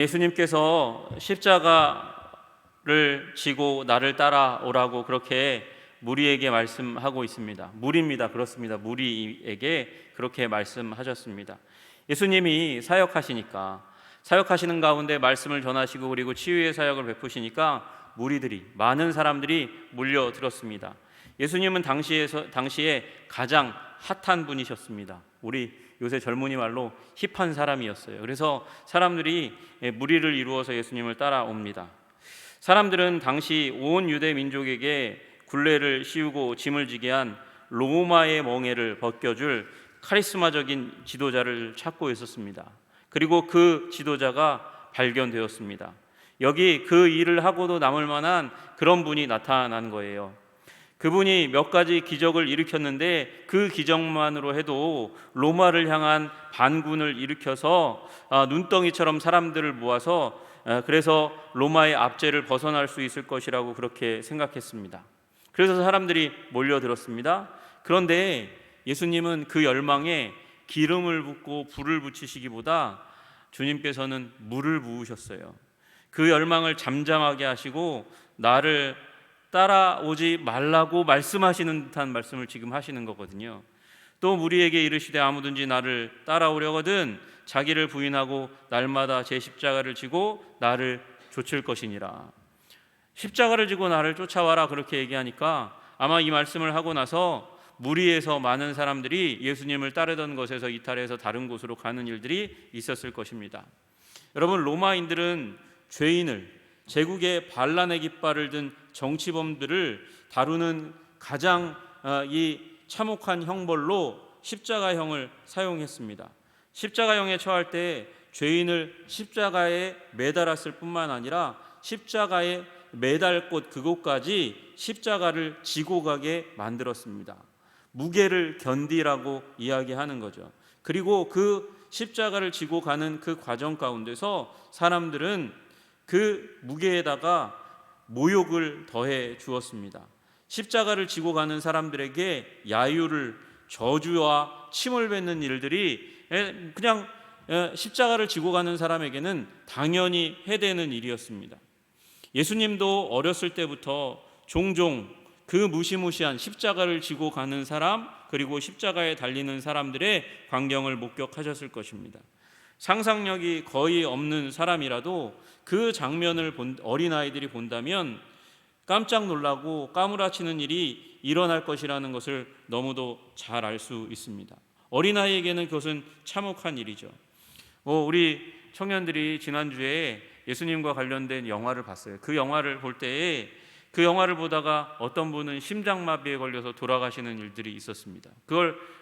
예수님께서 십자가를 지고 나를 따라오라고 그렇게 무리에게 말씀하고 있습니다. 무리입니다. 그렇습니다. 무리에게 그렇게 말씀하셨습니다. 예수님이 사역하시는 가운데 말씀을 전하시고 그리고 치유의 사역을 베푸시니까 무리들이, 많은 사람들이 몰려들었습니다. 예수님은 당시에 가장 핫한 분이셨습니다. 우리 요새 젊은이 말로 힙한 사람이었어요. 그래서 사람들이 무리를 이루어서 예수님을 따라옵니다. 사람들은 당시 온 유대 민족에게 굴레를 씌우고 짐을 지게 한 로마의 멍에를 벗겨줄 카리스마적인 지도자를 찾고 있었습니다. 그리고 그 지도자가 발견되었습니다. 여기 그 일을 하고도 남을 만한 그런 분이 나타난 거예요. 그분이 몇 가지 기적을 일으켰는데 그 기적만으로 해도 로마를 향한 반군을 일으켜서 눈덩이처럼 사람들을 모아서 그래서 로마의 압제를 벗어날 수 있을 것이라고 그렇게 생각했습니다. 그래서 사람들이 몰려들었습니다. 그런데 예수님은 그 열망에 기름을 붓고 불을 붙이시기보다 주님께서는 물을 부으셨어요. 그 열망을 잠잠하게 하시고 나를 따라오지 말라고 말씀하시는 듯한 말씀을 지금 하시는 거거든요. 또 무리에게 이르시되 아무든지 나를 따라오려거든 자기를 부인하고 날마다 제 십자가를 지고 나를 좇을 것이니라. 십자가를 지고 나를 쫓아와라 그렇게 얘기하니까 아마 이 말씀을 하고 나서 무리에서 많은 사람들이 예수님을 따르던 것에서 이탈해서 다른 곳으로 가는 일들이 있었을 것입니다. 여러분, 로마인들은 죄인을, 제국의 반란의 깃발을 든 정치범들을 다루는 가장 이 참혹한 형벌로 십자가형을 사용했습니다. 십자가형에 처할 때 죄인을 십자가에 매달았을 뿐만 아니라 십자가에 매달 곳 그곳까지 십자가를 지고 가게 만들었습니다. 무게를 견디라고 이야기하는 거죠. 그리고 그 십자가를 지고 가는 그 과정 가운데서 사람들은 그 무게에다가 모욕을 더해 주었습니다. 십자가를 지고 가는 사람들에게 야유를, 저주와 침을 뱉는 일들이 그냥 십자가를 지고 가는 사람에게는 당연히 해되는 일이었습니다. 예수님도 어렸을 때부터 종종 그 무시무시한 십자가를 지고 가는 사람, 그리고 십자가에 달리는 사람들의 광경을 목격하셨을 것입니다. 상상력이 거의 없는 사람이라도 그 장면을 어린아이들이 본다면 깜짝 놀라고 까무라치는 일이 일어날 것이라는 것을 너무도 잘 알 수 있습니다. 어린아이에게는 그것은 참혹한 일이죠. 우리 청년들이 지난주에 예수님과 관련된 영화를 봤어요. 그 영화를 볼 때에 그 영화를 보다가 어떤 분은 심장마비에 걸려서 돌아가시는 일들이 있었습니다.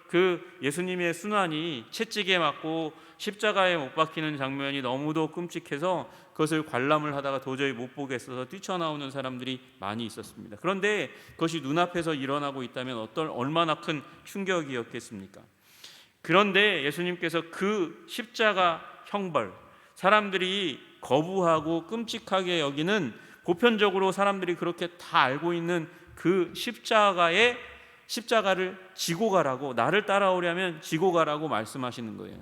그 예수님의 순환이 채찍에 맞고 십자가에 못 박히는 장면이 너무도 끔찍해서 그것을 관람을 하다가 도저히 못 보겠어서 뛰쳐나오는 사람들이 많이 있었습니다. 그런데 그것이 눈앞에서 일어나고 있다면 얼마나 큰 충격이었겠습니까? 그런데 예수님께서 그 십자가 형벌, 사람들이 거부하고 끔찍하게 여기는, 보편적으로 사람들이 그렇게 다 알고 있는 그 십자가를 지고 가라고, 나를 따라오려면 지고 가라고 말씀하시는 거예요.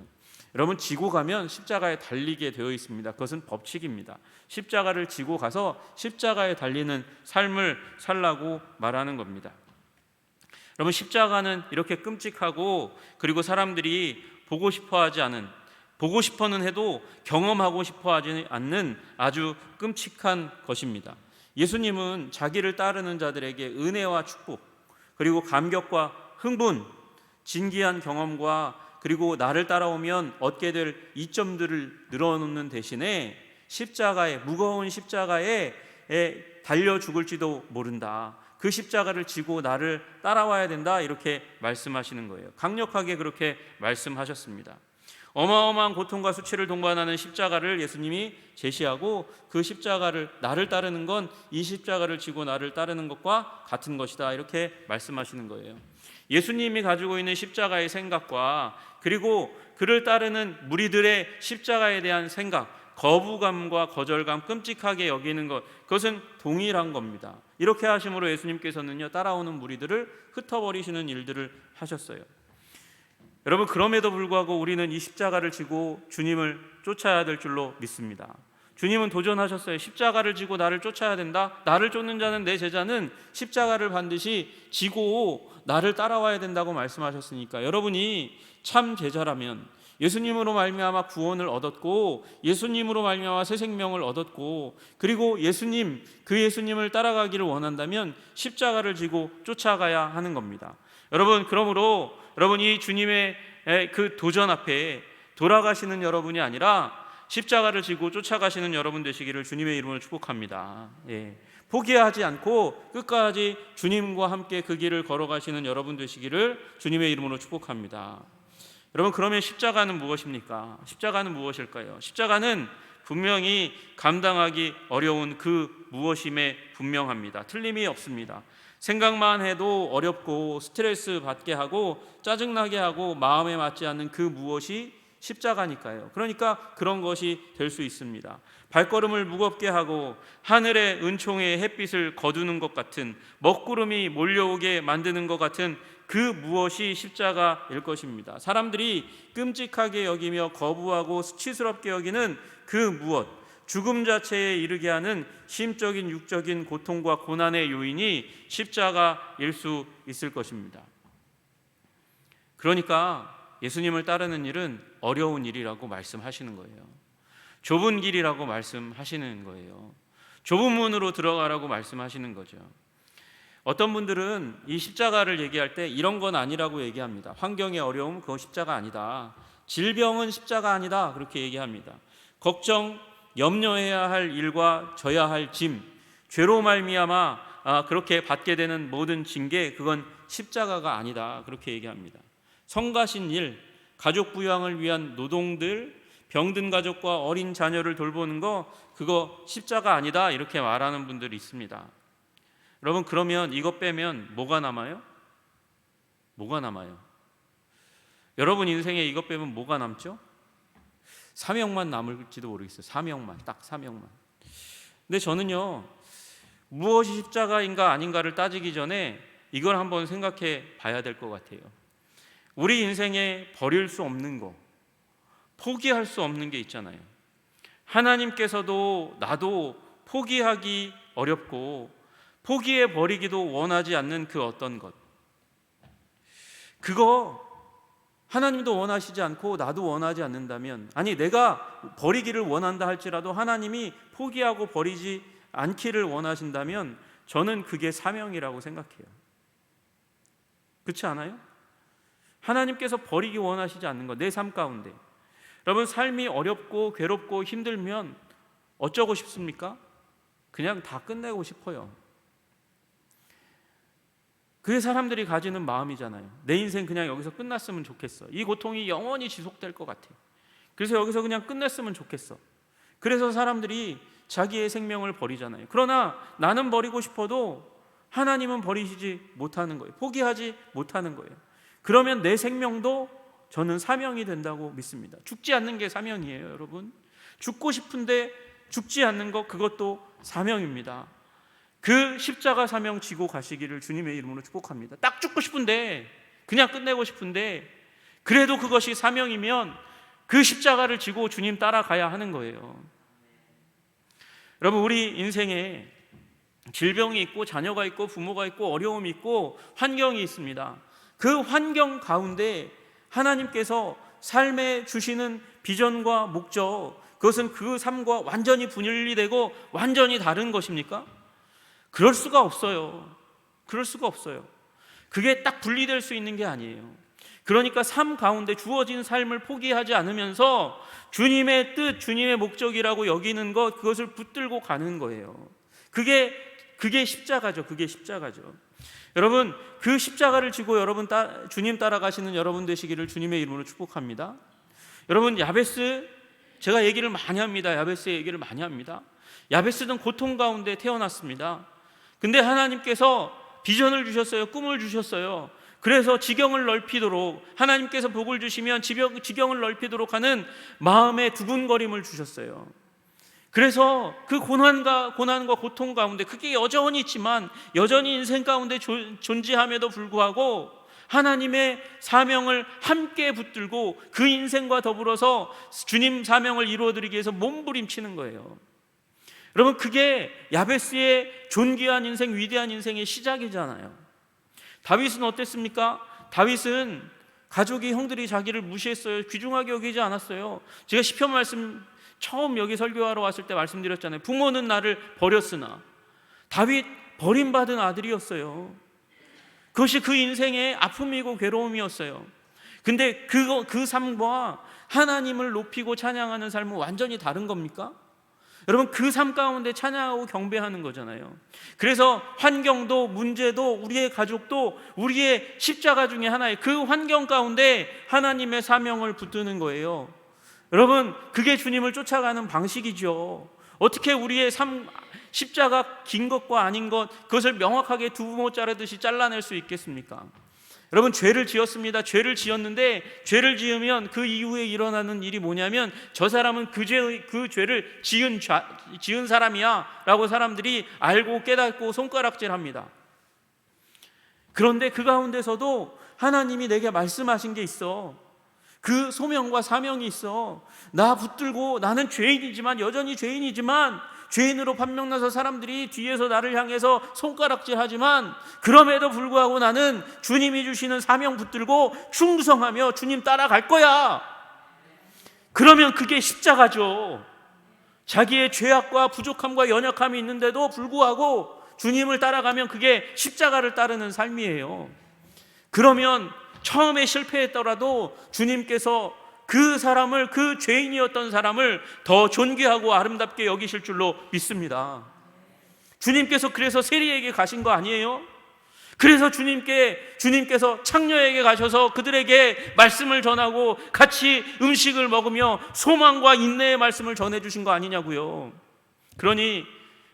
여러분, 지고 가면 십자가에 달리게 되어 있습니다. 그것은 법칙입니다. 십자가를 지고 가서 십자가에 달리는 삶을 살라고 말하는 겁니다. 여러분, 십자가는 이렇게 끔찍하고, 그리고 사람들이 보고 싶어는 해도 경험하고 싶어하지 않는 아주 끔찍한 것입니다. 예수님은 자기를 따르는 자들에게 은혜와 축복, 그리고 감격과 흥분, 진귀한 경험과 그리고 나를 따라오면 얻게 될 이점들을 늘어놓는 대신에 무거운 십자가에 달려 죽을지도 모른다. 그 십자가를 지고 나를 따라와야 된다. 이렇게 말씀하시는 거예요. 강력하게 그렇게 말씀하셨습니다. 어마어마한 고통과 수치를 동반하는 십자가를 예수님이 제시하고, 그 십자가를, 나를 따르는 건 이 십자가를 지고 나를 따르는 것과 같은 것이다. 이렇게 말씀하시는 거예요. 예수님이 가지고 있는 십자가의 생각과 그리고 그를 따르는 무리들의 십자가에 대한 생각, 거부감과 거절감, 끔찍하게 여기는 것, 그것은 동일한 겁니다. 이렇게 하심으로 예수님께서는요, 따라오는 무리들을 흩어버리시는 일들을 하셨어요. 여러분, 그럼에도 불구하고 우리는 이 십자가를 지고 주님을 쫓아야 될 줄로 믿습니다. 주님은 도전하셨어요. 십자가를 지고 나를 쫓아야 된다. 나를 쫓는 자는, 내 제자는 십자가를 반드시 지고 나를 따라와야 된다고 말씀하셨으니까 여러분이 참 제자라면, 예수님으로 말미암아 구원을 얻었고 예수님으로 말미암아 새 생명을 얻었고, 그리고 그 예수님을 따라가기를 원한다면 십자가를 지고 쫓아가야 하는 겁니다. 여러분, 그러므로 여러분이 주님의 그 도전 앞에 돌아가시는 여러분이 아니라 십자가를 지고 쫓아가시는 여러분 되시기를 주님의 이름으로 축복합니다. 포기하지 않고 끝까지 주님과 함께 그 길을 걸어가시는 여러분 되시기를 주님의 이름으로 축복합니다. 여러분, 그러면 십자가는 무엇입니까? 십자가는 무엇일까요? 십자가는 분명히 감당하기 어려운 그 무엇임에 분명합니다. 틀림이 없습니다. 생각만 해도 어렵고 스트레스 받게 하고 짜증나게 하고 마음에 맞지 않는 그 무엇이 십자가니까요. 그러니까 그런 것이 될 수 있습니다. 발걸음을 무겁게 하고 하늘의 은총의 햇빛을 거두는 것 같은, 먹구름이 몰려오게 만드는 것 같은 그 무엇이 십자가일 것입니다. 사람들이 끔찍하게 여기며 거부하고 수치스럽게 여기는 그 무엇, 죽음 자체에 이르게 하는 심적인 육적인 고통과 고난의 요인이 십자가일 수 있을 것입니다. 그러니까 예수님을 따르는 일은 어려운 일이라고 말씀하시는 거예요. 좁은 길이라고 말씀하시는 거예요. 좁은 문으로 들어가라고 말씀하시는 거죠. 어떤 분들은 이 십자가를 얘기할 때 이런 건 아니라고 얘기합니다. 환경의 어려움, 그건 십자가 아니다. 질병은 십자가 아니다, 그렇게 얘기합니다. 걱정, 염려해야 할 일과 져야 할 짐, 죄로 말미암아 그렇게 받게 되는 모든 징계, 그건 십자가가 아니다, 그렇게 얘기합니다. 성가신 일, 가족 부양을 위한 노동들, 병든 가족과 어린 자녀를 돌보는 거, 그거 십자가 아니다, 이렇게 말하는 분들이 있습니다. 여러분, 그러면 이것 빼면 뭐가 남아요? 뭐가 남아요? 여러분 인생에 이것 빼면 뭐가 남죠? 사명만 남을지도 모르겠어요. 사명만, 딱 사명만. 근데 저는요, 무엇이 십자가인가 아닌가를 따지기 전에 이걸 한번 생각해 봐야 될 것 같아요. 우리 인생에 버릴 수 없는 거, 포기할 수 없는 게 있잖아요. 하나님께서도 나도 포기하기 어렵고 포기해 버리기도 원하지 않는 그 어떤 것, 그거 하나님도 원하시지 않고 나도 원하지 않는다면, 아니 내가 버리기를 원한다 할지라도 하나님이 포기하고 버리지 않기를 원하신다면 저는 그게 사명이라고 생각해요. 그렇지 않아요? 하나님께서 버리기 원하시지 않는 것, 내 삶 가운데. 여러분, 삶이 어렵고 괴롭고 힘들면 어쩌고 싶습니까? 그냥 다 끝내고 싶어요. 그게 사람들이 가지는 마음이잖아요. 내 인생 그냥 여기서 끝났으면 좋겠어. 이 고통이 영원히 지속될 것 같아. 그래서 여기서 그냥 끝냈으면 좋겠어. 그래서 사람들이 자기의 생명을 버리잖아요. 그러나 나는 버리고 싶어도 하나님은 버리시지 못하는 거예요. 포기하지 못하는 거예요. 그러면 내 생명도 저는 사명이 된다고 믿습니다. 죽지 않는 게 사명이에요, 여러분. 죽고 싶은데 죽지 않는 것, 그것도 사명입니다. 그 십자가 사명 지고 가시기를 주님의 이름으로 축복합니다. 딱 죽고 싶은데, 그냥 끝내고 싶은데, 그래도 그것이 사명이면 그 십자가를 지고 주님 따라가야 하는 거예요. 여러분, 우리 인생에 질병이 있고 자녀가 있고 부모가 있고 어려움이 있고 환경이 있습니다. 그 환경 가운데 하나님께서 삶에 주시는 비전과 목적, 그것은 그 삶과 완전히 분리되고 완전히 다른 것입니까? 그럴 수가 없어요. 그럴 수가 없어요. 그게 딱 분리될 수 있는 게 아니에요. 그러니까 삶 가운데 주어진 삶을 포기하지 않으면서 주님의 뜻, 주님의 목적이라고 여기는 것, 그것을 붙들고 가는 거예요. 그게 십자가죠. 그게 십자가죠. 여러분, 그 십자가를 지고 여러분 주님 따라가시는 여러분 되시기를 주님의 이름으로 축복합니다. 여러분, 야베스, 제가 얘기를 많이 합니다. 야베스의 얘기를 많이 합니다. 야베스는 고통 가운데 태어났습니다. 근데 하나님께서 비전을 주셨어요. 꿈을 주셨어요. 그래서 지경을 넓히도록, 하나님께서 복을 주시면 지경을 넓히도록 하는 마음의 두근거림을 주셨어요. 그래서 그 고난과 고통 가운데, 그게 여전히 있지만 여전히 인생 가운데 존재함에도 불구하고 하나님의 사명을 함께 붙들고 그 인생과 더불어서 주님 사명을 이루어드리기 위해서 몸부림치는 거예요. 여러분, 그게 야베스의 존귀한 인생, 위대한 인생의 시작이잖아요. 다윗은 어땠습니까? 다윗은 가족이, 형들이 자기를 무시했어요. 귀중하게 여기지 않았어요. 제가 시편 말씀 처음 여기 설교하러 왔을 때 말씀드렸잖아요. 부모는 나를 버렸으나. 다윗 버림받은 아들이었어요. 그것이 그 인생의 아픔이고 괴로움이었어요. 근데 그 삶과 하나님을 높이고 찬양하는 삶은 완전히 다른 겁니까? 여러분, 그 삶 가운데 찬양하고 경배하는 거잖아요. 그래서 환경도, 문제도, 우리의 가족도 우리의 십자가 중에 하나의 그 환경 가운데 하나님의 사명을 붙드는 거예요. 여러분, 그게 주님을 쫓아가는 방식이죠. 어떻게 우리의 십자가 긴 것과 아닌 것, 그것을 명확하게 두부모 자르듯이 잘라낼 수 있겠습니까? 여러분, 죄를 지었습니다. 죄를 지었는데, 죄를 지으면 그 이후에 일어나는 일이 뭐냐면, 저 사람은 그 죄를 지은 사람이야 라고 사람들이 알고 깨닫고 손가락질합니다. 그런데 그 가운데서도 하나님이 내게 말씀하신 게 있어. 그 소명과 사명이 있어. 나 붙들고, 나는 죄인이지만, 여전히 죄인이지만, 죄인으로 판명나서 사람들이 뒤에서 나를 향해서 손가락질하지만, 그럼에도 불구하고 나는 주님이 주시는 사명 붙들고 충성하며 주님 따라갈 거야. 그러면 그게 십자가죠. 자기의 죄악과 부족함과 연약함이 있는데도 불구하고 주님을 따라가면 그게 십자가를 따르는 삶이에요. 그러면 처음에 실패했더라도 주님께서 그 사람을, 그 죄인이었던 사람을 더 존귀하고 아름답게 여기실 줄로 믿습니다. 주님께서 그래서 세리에게 가신 거 아니에요? 그래서 주님께서 창녀에게 가셔서 그들에게 말씀을 전하고 같이 음식을 먹으며 소망과 인내의 말씀을 전해주신 거 아니냐고요. 그러니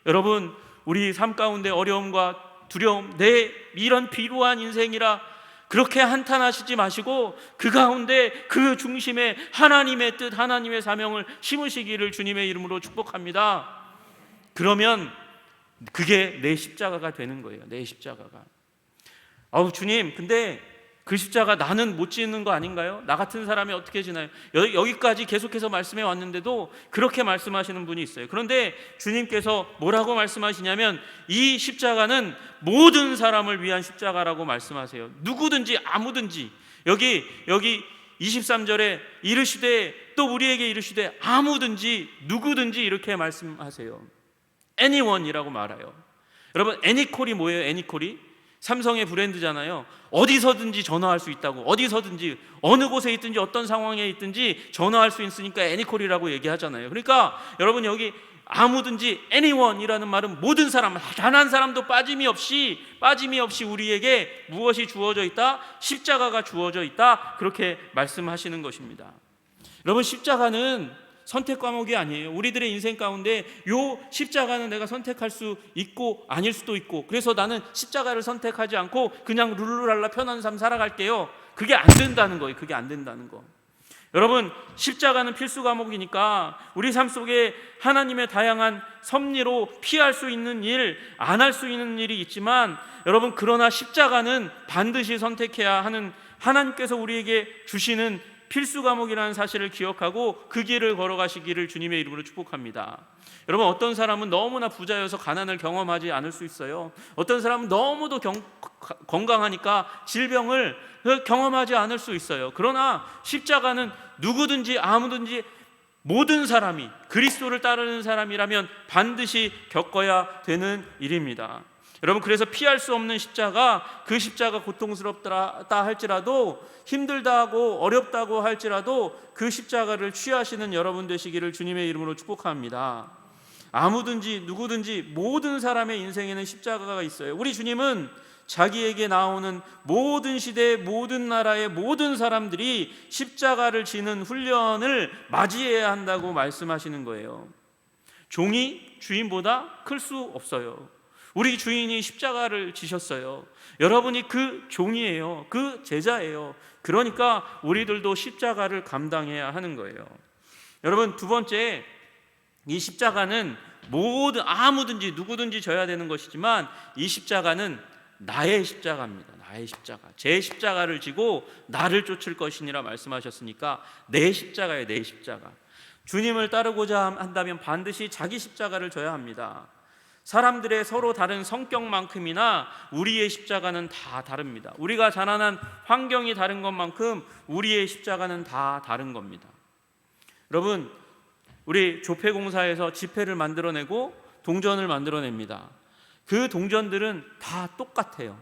여러분, 우리 삶 가운데 어려움과 두려움, 내 이런 비루한 인생이라 그렇게 한탄하시지 마시고 그 가운데 그 중심에 하나님의 뜻, 하나님의 사명을 심으시기를 주님의 이름으로 축복합니다. 그러면 그게 내 십자가가 되는 거예요. 내 십자가가. 주님, 근데 그 십자가 나는 못 지는 거 아닌가요? 나 같은 사람이 어떻게 지나요? 여기까지 계속해서 말씀해 왔는데도 그렇게 말씀하시는 분이 있어요. 그런데 주님께서 뭐라고 말씀하시냐면, 이 십자가는 모든 사람을 위한 십자가라고 말씀하세요. 누구든지, 아무든지. 여기 23절에 이르시되, 또 우리에게 이르시되 아무든지, 누구든지 이렇게 말씀하세요. anyone이라고 말해요. 여러분, 애니콜이 뭐예요? 애니콜이 삼성의 브랜드잖아요. 어디서든지 전화할 수 있다고. 어디서든지, 어느 곳에 있든지, 어떤 상황에 있든지 전화할 수 있으니까 애니콜이라고 얘기하잖아요. 그러니까 여러분, 여기 아무든지, anyone이라는 말은 모든 사람, 단 한 사람도 빠짐이 없이 우리에게 무엇이 주어져 있다? 십자가가 주어져 있다. 그렇게 말씀하시는 것입니다. 여러분, 십자가는 선택 과목이 아니에요. 우리들의 인생 가운데 요 십자가는 내가 선택할 수 있고 아닐 수도 있고, 그래서 나는 십자가를 선택하지 않고 그냥 룰루랄라 편한 삶 살아갈게요. 그게 안 된다는 거예요. 그게 안 된다는 거. 여러분, 십자가는 필수 과목이니까 우리 삶 속에 하나님의 다양한 섭리로 피할 수 있는 일, 안 할 수 있는 일이 있지만, 여러분, 그러나 십자가는 반드시 선택해야 하는 하나님께서 우리에게 주시는 필수 과목이라는 사실을 기억하고 그 길을 걸어가시기를 주님의 이름으로 축복합니다. 여러분, 어떤 사람은 너무나 부자여서 가난을 경험하지 않을 수 있어요. 어떤 사람은 너무도 건강하니까 질병을 경험하지 않을 수 있어요. 그러나 십자가는 누구든지, 아무든지, 모든 사람이 그리스도를 따르는 사람이라면 반드시 겪어야 되는 일입니다. 여러분, 그래서 피할 수 없는 십자가, 그 십자가 고통스럽다 할지라도, 힘들다 하고 어렵다고 할지라도 그 십자가를 취하시는 여러분 되시기를 주님의 이름으로 축복합니다. 아무든지, 누구든지, 모든 사람의 인생에는 십자가가 있어요. 우리 주님은 자기에게 나오는 모든 시대, 모든 나라의 모든 사람들이 십자가를 지는 훈련을 맞이해야 한다고 말씀하시는 거예요. 종이 주인보다 클 수 없어요. 우리 주인이 십자가를 지셨어요. 여러분이 그 종이에요. 그 제자예요. 그러니까 우리들도 십자가를 감당해야 하는 거예요. 여러분, 두 번째, 이 십자가는 아무든지 누구든지 져야 되는 것이지만, 이 십자가는 나의 십자가입니다. 나의 십자가. 제 십자가를 지고 나를 쫓을 것이니라 말씀하셨으니까 내 십자가예요. 내 십자가. 주님을 따르고자 한다면 반드시 자기 십자가를 져야 합니다. 사람들의 서로 다른 성격만큼이나 우리의 십자가는 다 다릅니다. 우리가 자라난 환경이 다른 것만큼 우리의 십자가는 다 다른 겁니다. 여러분, 우리 조폐공사에서 지폐를 만들어내고 동전을 만들어냅니다. 그 동전들은 다 똑같아요.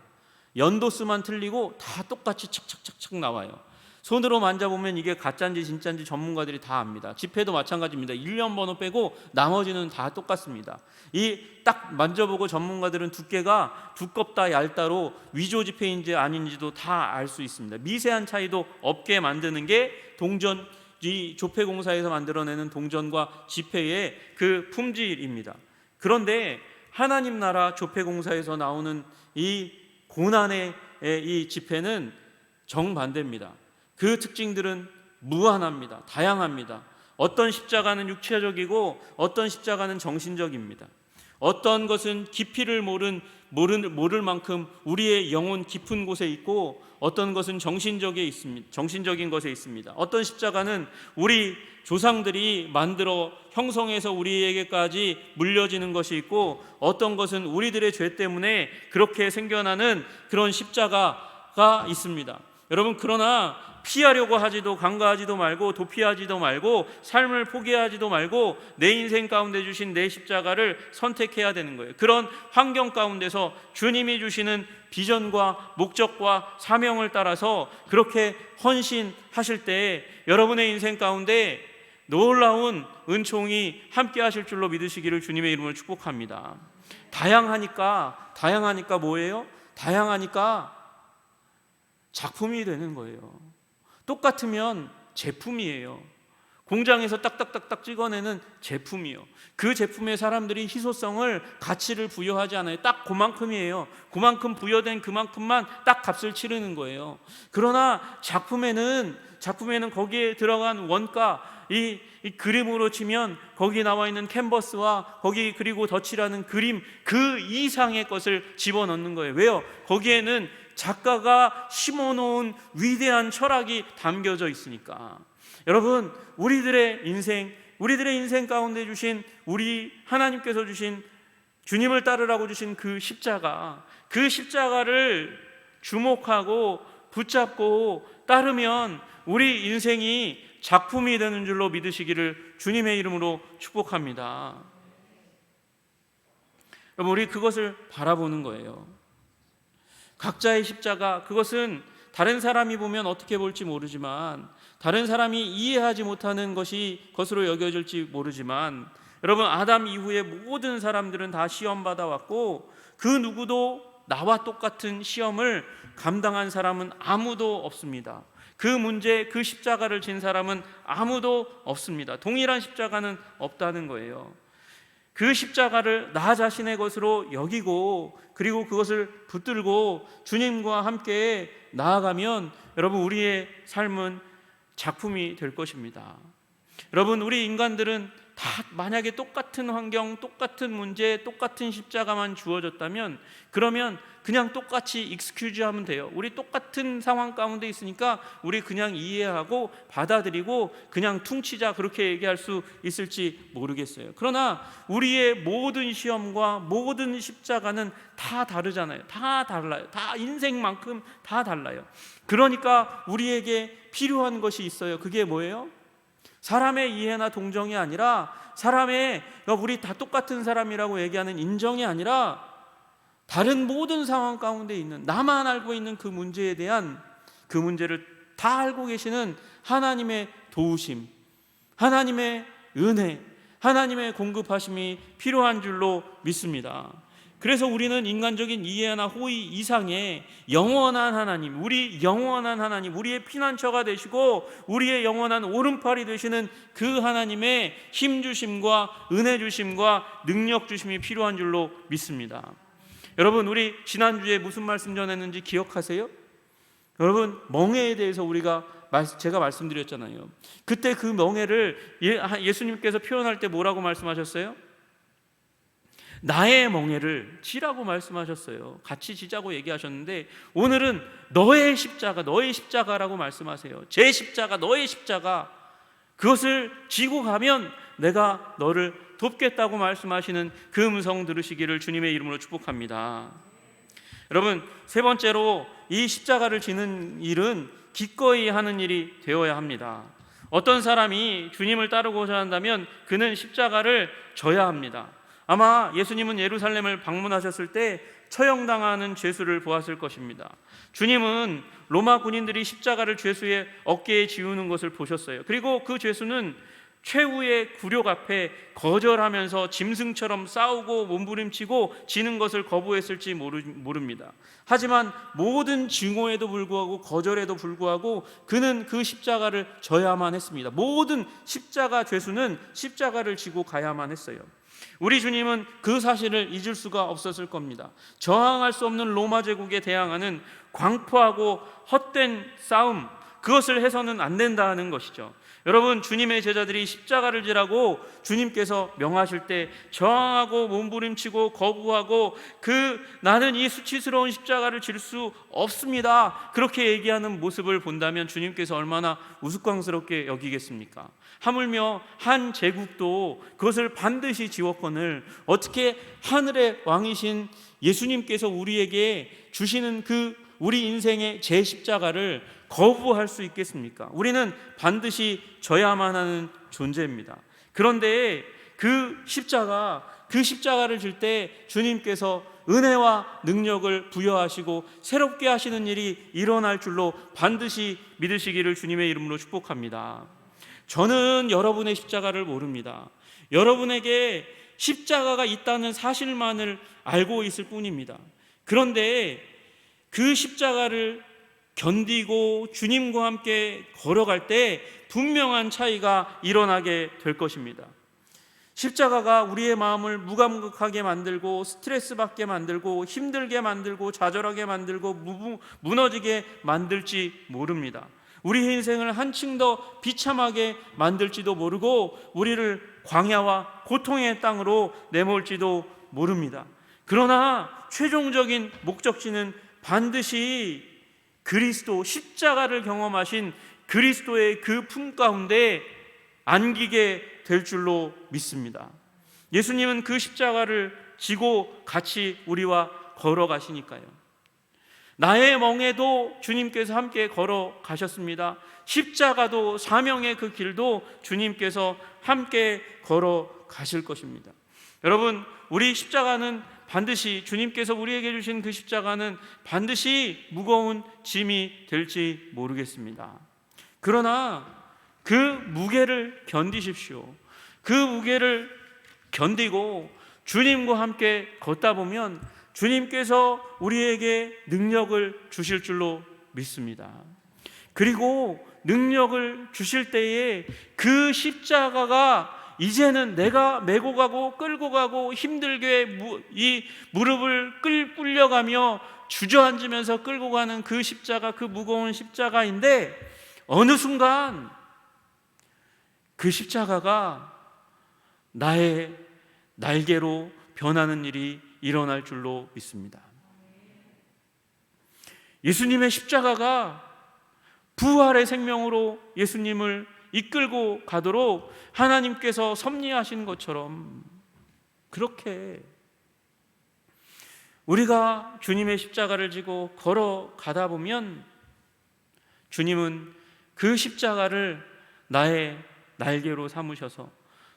연도수만 틀리고 다 똑같이 착착착착 나와요. 손으로 만져보면 이게 가짜인지 진짜인지 전문가들이 다 압니다. 지폐도 마찬가지입니다. 1년 번호 빼고 나머지는 다 똑같습니다. 이 딱 만져보고 전문가들은 두께가 두껍다 얇다로 위조 지폐인지 아닌지도 다 알 수 있습니다. 미세한 차이도 없게 만드는 게 동전, 이 조폐공사에서 만들어내는 동전과 지폐의 그 품질입니다. 그런데 하나님 나라 조폐공사에서 나오는 이 고난의 이 지폐는 정반대입니다. 그 특징들은 무한합니다. 다양합니다. 어떤 십자가는 육체적이고 어떤 십자가는 정신적입니다. 어떤 것은 깊이를 모를 만큼 우리의 영혼 깊은 곳에 있고 어떤 것은 정신적인 것에 있습니다. 어떤 십자가는 우리 조상들이 만들어 형성해서 우리에게까지 물려지는 것이 있고 어떤 것은 우리들의 죄 때문에 그렇게 생겨나는 그런 십자가가 있습니다. 여러분, 그러나 피하려고 하지도 간과하지도 말고 도피하지도 말고 삶을 포기하지도 말고 내 인생 가운데 주신 내 십자가를 선택해야 되는 거예요. 그런 환경 가운데서 주님이 주시는 비전과 목적과 사명을 따라서 그렇게 헌신하실 때 여러분의 인생 가운데 놀라운 은총이 함께 하실 줄로 믿으시기를 주님의 이름으로 축복합니다. 다양하니까 뭐예요? 다양하니까 작품이 되는 거예요. 똑같으면 제품이에요. 공장에서 딱딱딱딱 찍어내는 제품이요. 그 제품에 사람들이 희소성을, 가치를 부여하지 않아요. 딱 그만큼이에요. 그만큼 부여된 그만큼만 딱 값을 치르는 거예요. 그러나 작품에는 거기에 들어간 원가, 이 그림으로 치면 거기 나와 있는 캔버스와 거기 그리고 덧칠하는 그림 그 이상의 것을 집어넣는 거예요. 왜요? 거기에는 작가가 심어놓은 위대한 철학이 담겨져 있으니까. 여러분, 우리들의 인생 가운데 주신 우리 하나님께서 주신 주님을 따르라고 주신 그 십자가를 주목하고 붙잡고 따르면 우리 인생이 작품이 되는 줄로 믿으시기를 주님의 이름으로 축복합니다. 여러분, 우리 그것을 바라보는 거예요. 각자의 십자가, 그것은 다른 사람이 보면 어떻게 볼지 모르지만, 다른 사람이 이해하지 못하는 것으로 여겨질지 모르지만, 여러분, 아담 이후에 모든 사람들은 다 시험받아 왔고 그 누구도 나와 똑같은 시험을 감당한 사람은 아무도 없습니다. 그 문제, 그 십자가를 진 사람은 아무도 없습니다. 동일한 십자가는 없다는 거예요. 그 십자가를 나 자신의 것으로 여기고 그리고 그것을 붙들고 주님과 함께 나아가면 여러분, 우리의 삶은 작품이 될 것입니다. 여러분, 우리 인간들은 다 만약에 똑같은 환경, 똑같은 문제, 똑같은 십자가만 주어졌다면 그러면 그냥 똑같이 익스큐즈 하면 돼요. 우리 똑같은 상황 가운데 있으니까 우리 그냥 이해하고 받아들이고 그냥 퉁치자, 그렇게 얘기할 수 있을지 모르겠어요. 그러나 우리의 모든 시험과 모든 십자가는 다 다르잖아요. 다 달라요. 다 인생만큼 다 달라요. 그러니까 우리에게 필요한 것이 있어요. 그게 뭐예요? 사람의 이해나 동정이 아니라 우리 다 똑같은 사람이라고 얘기하는 인정이 아니라 다른 모든 상황 가운데 있는, 나만 알고 있는 그 문제에 대한, 그 문제를 다 알고 계시는 하나님의 도우심, 하나님의 은혜, 하나님의 공급하심이 필요한 줄로 믿습니다. 그래서 우리는 인간적인 이해나 호의 이상의 영원한 하나님, 우리의 피난처가 되시고 우리의 영원한 오른팔이 되시는 그 하나님의 힘 주심과 은혜 주심과 능력 주심이 필요한 줄로 믿습니다. 여러분, 우리 지난주에 무슨 말씀 전했는지 기억하세요? 여러분, 멍에에 대해서 제가 말씀드렸잖아요. 그때 그 멍에를 예수님께서 표현할 때 뭐라고 말씀하셨어요? 나의 멍에를 지라고 말씀하셨어요. 같이 지자고 얘기하셨는데 오늘은 너의 십자가, 너의 십자가라고 말씀하세요. 제 십자가, 너의 십자가, 그것을 지고 가면 내가 너를 돕겠다고 말씀하시는 그 음성 들으시기를 주님의 이름으로 축복합니다. 여러분, 세 번째로 이 십자가를 지는 일은 기꺼이 하는 일이 되어야 합니다. 어떤 사람이 주님을 따르고자 한다면 그는 십자가를 져야 합니다. 아마 예수님은 예루살렘을 방문하셨을 때 처형당하는 죄수를 보았을 것입니다. 주님은 로마 군인들이 십자가를 죄수의 어깨에 지우는 것을 보셨어요. 그리고 그 죄수는 최후의 굴욕 앞에 거절하면서 짐승처럼 싸우고 몸부림치고 지는 것을 거부했을지 모릅니다. 하지만 모든 증오에도 불구하고 거절에도 불구하고 그는 그 십자가를 져야만 했습니다. 모든 십자가 죄수는 십자가를 지고 가야만 했어요. 우리 주님은 그 사실을 잊을 수가 없었을 겁니다. 저항할 수 없는 로마 제국에 대항하는 광포하고 헛된 싸움, 그것을 해서는 안 된다는 것이죠. 여러분, 주님의 제자들이 십자가를 지라고 주님께서 명하실 때 저항하고 몸부림치고 거부하고 나는 이 수치스러운 십자가를 질 수 없습니다, 그렇게 얘기하는 모습을 본다면 주님께서 얼마나 우스꽝스럽게 여기겠습니까? 하물며 한 제국도 그것을 반드시 지웠거늘 어떻게 하늘의 왕이신 예수님께서 우리에게 주시는 우리 인생의 제 십자가를 거부할 수 있겠습니까? 우리는 반드시 져야만 하는 존재입니다. 그런데 그 십자가를 질 때 주님께서 은혜와 능력을 부여하시고 새롭게 하시는 일이 일어날 줄로 반드시 믿으시기를 주님의 이름으로 축복합니다. 저는 여러분의 십자가를 모릅니다. 여러분에게 십자가가 있다는 사실만을 알고 있을 뿐입니다. 그런데 그 십자가를 견디고 주님과 함께 걸어갈 때 분명한 차이가 일어나게 될 것입니다. 십자가가 우리의 마음을 무감각하게 만들고 스트레스 받게 만들고 힘들게 만들고 좌절하게 만들고 무너지게 만들지 모릅니다. 우리 인생을 한층 더 비참하게 만들지도 모르고 우리를 광야와 고통의 땅으로 내몰지도 모릅니다. 그러나 최종적인 목적지는 반드시 그리스도, 십자가를 경험하신 그리스도의 그 품 가운데 안기게 될 줄로 믿습니다. 예수님은 그 십자가를 지고 같이 우리와 걸어가시니까요. 나의 멍에도 주님께서 함께 걸어가셨습니다. 십자가도, 사명의 그 길도 주님께서 함께 걸어가실 것입니다. 여러분, 우리 십자가는 반드시, 주님께서 우리에게 주신 그 십자가는 반드시 무거운 짐이 될지 모르겠습니다. 그러나 그 무게를 견디십시오. 그 무게를 견디고 주님과 함께 걷다 보면 주님께서 우리에게 능력을 주실 줄로 믿습니다. 그리고 능력을 주실 때에 그 십자가가 이제는 내가 메고 가고 끌고 가고 힘들게 이 무릎을 꿇려가며 주저앉으면서 끌고 가는 그 십자가, 그 무거운 십자가인데 어느 순간 그 십자가가 나의 날개로 변하는 일이 일어날 줄로 믿습니다. 예수님의 십자가가 부활의 생명으로 예수님을 이끌고 가도록 하나님께서 섭리하신 것처럼 그렇게 우리가 주님의 십자가를 지고 걸어가다 보면 주님은 그 십자가를 나의 날개로 삼으셔서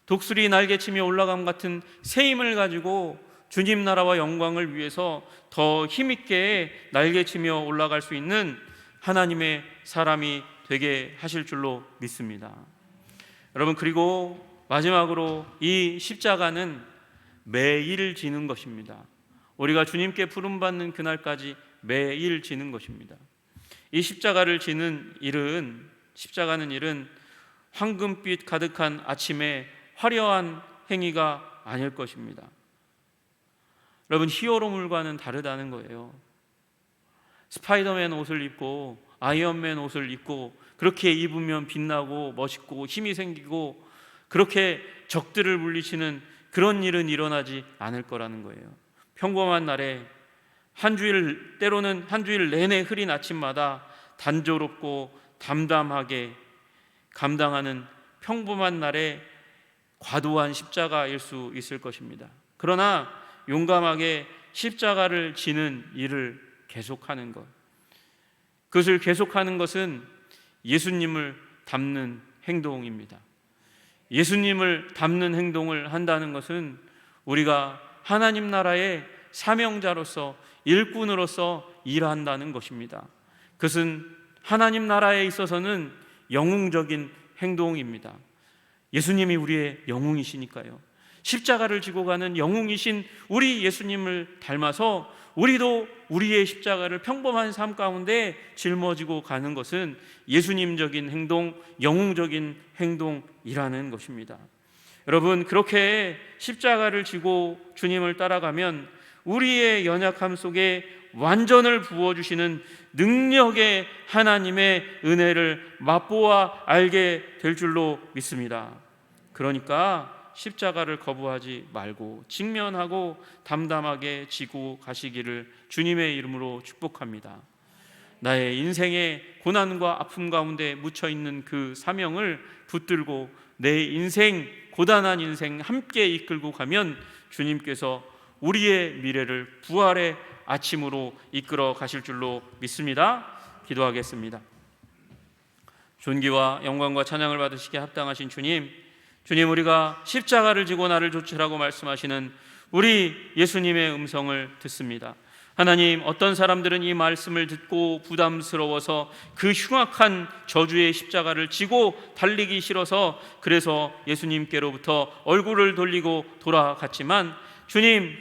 독수리 날개치며 올라감 같은 새 힘을 가지고 주님 나라와 영광을 위해서 더 힘있게 날개치며 올라갈 수 있는 하나님의 사람이 되게 하실 줄로 믿습니다. 여러분, 그리고 마지막으로 이 십자가는 매일 지는 것입니다. 우리가 주님께 부름받는 그날까지 매일 지는 것입니다. 이 십자가를 지는 일은, 십자가는 일은 황금빛 가득한 아침에 화려한 행위가 아닐 것입니다. 여러분, 히어로물과는 다르다는 거예요. 스파이더맨 옷을 입고 아이언맨 옷을 입고 그렇게 입으면 빛나고 멋있고 힘이 생기고 그렇게 적들을 물리치는 그런 일은 일어나지 않을 거라는 거예요. 평범한 날에 한 주일, 때로는 한 주일 내내 흐린 아침마다 단조롭고 담담하게 감당하는 평범한 날에 과도한 십자가일 수 있을 것입니다. 그러나 용감하게 십자가를 지는 일을 계속하는 것, 그것을 계속하는 것은 예수님을 닮는 행동입니다. 예수님을 닮는 행동을 한다는 것은 우리가 하나님 나라의 사명자로서, 일꾼으로서 일한다는 것입니다. 그것은 하나님 나라에 있어서는 영웅적인 행동입니다. 예수님이 우리의 영웅이시니까요. 십자가를 지고 가는 영웅이신 우리 예수님을 닮아서 우리도 우리의 십자가를 평범한 삶 가운데 짊어지고 가는 것은 예수님적인 행동, 영웅적인 행동이라는 것입니다. 여러분, 그렇게 십자가를 지고 주님을 따라가면 우리의 연약함 속에 완전을 부어주시는 능력의 하나님의 은혜를 맛보아 알게 될 줄로 믿습니다. 그러니까 십자가를 거부하지 말고 직면하고 담담하게 지고 가시기를 주님의 이름으로 축복합니다. 나의 인생의 고난과 아픔 가운데 묻혀있는 그 사명을 붙들고 내 인생, 고단한 인생 함께 이끌고 가면 주님께서 우리의 미래를 부활의 아침으로 이끌어 가실 줄로 믿습니다. 기도하겠습니다. 존귀와 영광과 찬양을 받으시기에 합당하신 주님, 우리가 십자가를 지고 나를 좇으라고 말씀하시는 우리 예수님의 음성을 듣습니다. 하나님, 어떤 사람들은 이 말씀을 듣고 부담스러워서 그 흉악한 저주의 십자가를 지고 달리기 싫어서 그래서 예수님께로부터 얼굴을 돌리고 돌아갔지만, 주님,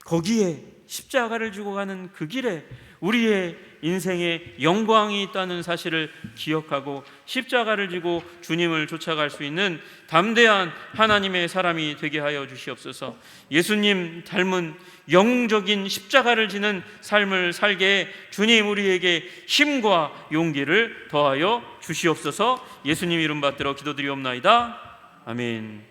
거기에 십자가를 지고 가는 그 길에 우리의 인생에 영광이 있다는 사실을 기억하고 십자가를 지고 주님을 쫓아갈 수 있는 담대한 하나님의 사람이 되게 하여 주시옵소서. 예수님 닮은 영웅적인 십자가를 지는 삶을 살게 주님 우리에게 힘과 용기를 더하여 주시옵소서. 예수님 이름 받들어 기도드리옵나이다. 아멘.